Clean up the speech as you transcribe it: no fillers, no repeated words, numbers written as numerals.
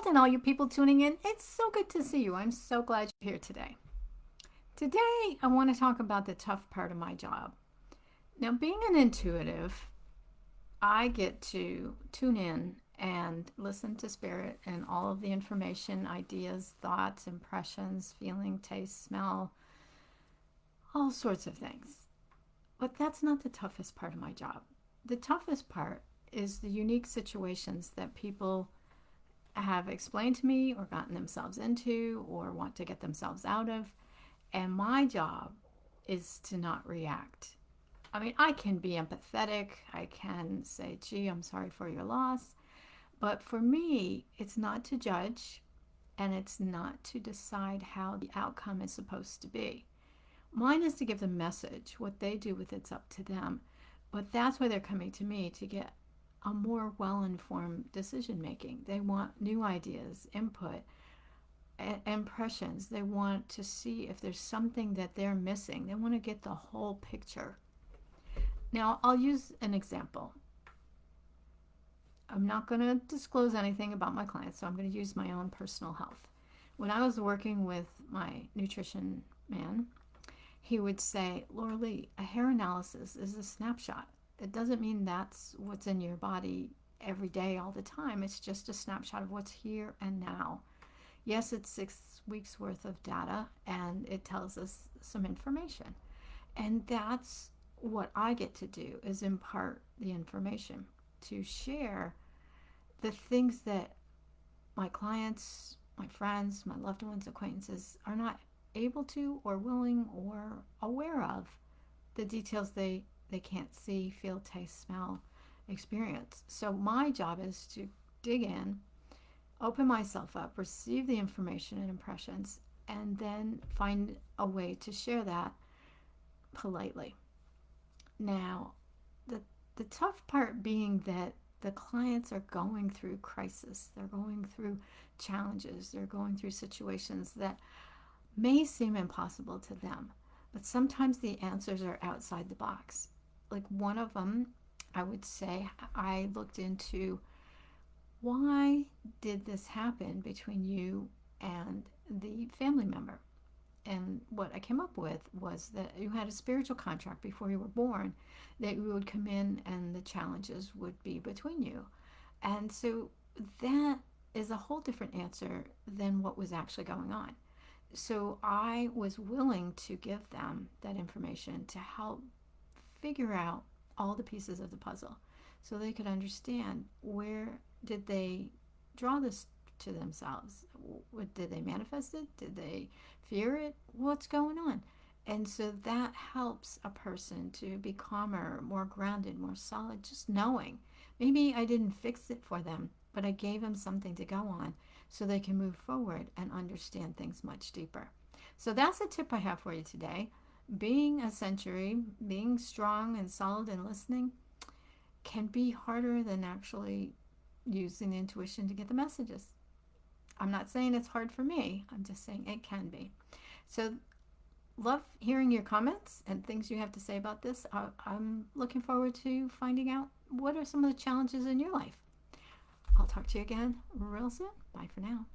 and all you people tuning in. It's so good to see you. I'm so glad you're here today. Today, I want to talk about the tough part of my job. Now, being an intuitive, I get to tune in and listen to spirit and all of the information, ideas, thoughts, impressions, feeling, taste, smell, all sorts of things. But that's not the toughest part of my job. The toughest part is the unique situations that people have explained to me or gotten themselves into or want to get themselves out of. And my job is to not react. I mean, I can be empathetic. I can say, gee, I'm sorry for your loss. But for me, it's not to judge and it's not to decide how the outcome is supposed to be. Mine is to give the message. What they do with it's up to them. But that's why they're coming to me, to get a more well-informed decision making. They want new ideas, input, impressions. They want to see if there's something that they're missing. They want to get the whole picture. Now, I'll use an example. I'm not going to disclose anything about my clients, so I'm going to use my own personal health. When I was working with my nutrition man, he would say, Laura Lee, a hair analysis is a snapshot. It doesn't mean that's what's in your body every day, all the time. It's just a snapshot of what's here and now. Yes, it's 6 weeks worth of data and it tells us some information. And that's what I get to do, is impart the information, to share the things that my clients, my friends, my loved ones, acquaintances are not able to or willing or aware of, the details they can't see, feel, taste, smell, experience. So my job is to dig in, open myself up, receive the information and impressions, and then find a way to share that politely. Now, the tough part being that the clients are going through crisis. They're going through challenges. They're going through situations that may seem impossible to them. But sometimes the answers are outside the box. Like one of them, I would say, I looked into, why did this happen between you and the family member? And what I came up with was that you had a spiritual contract before you were born, that you would come in and the challenges would be between you. And so that is a whole different answer than what was actually going on. So I was willing to give them that information to help figure out all the pieces of the puzzle so they could understand, where did they draw this to themselves? Did they manifest it? Did they fear it? What's going on? And so that helps a person to be calmer, more grounded, more solid, just knowing. Maybe I didn't fix it for them, but I gave them something to go on so they can move forward and understand things much deeper. So that's a tip I have for you today. Being a century, being strong and solid and listening can be harder than actually using the intuition to get the messages. I'm not saying it's hard for me. I'm just saying it can be. So love hearing your comments and things you have to say about this. I'm looking forward to finding out what are some of the challenges in your life. I'll talk to you again real soon. Bye for now.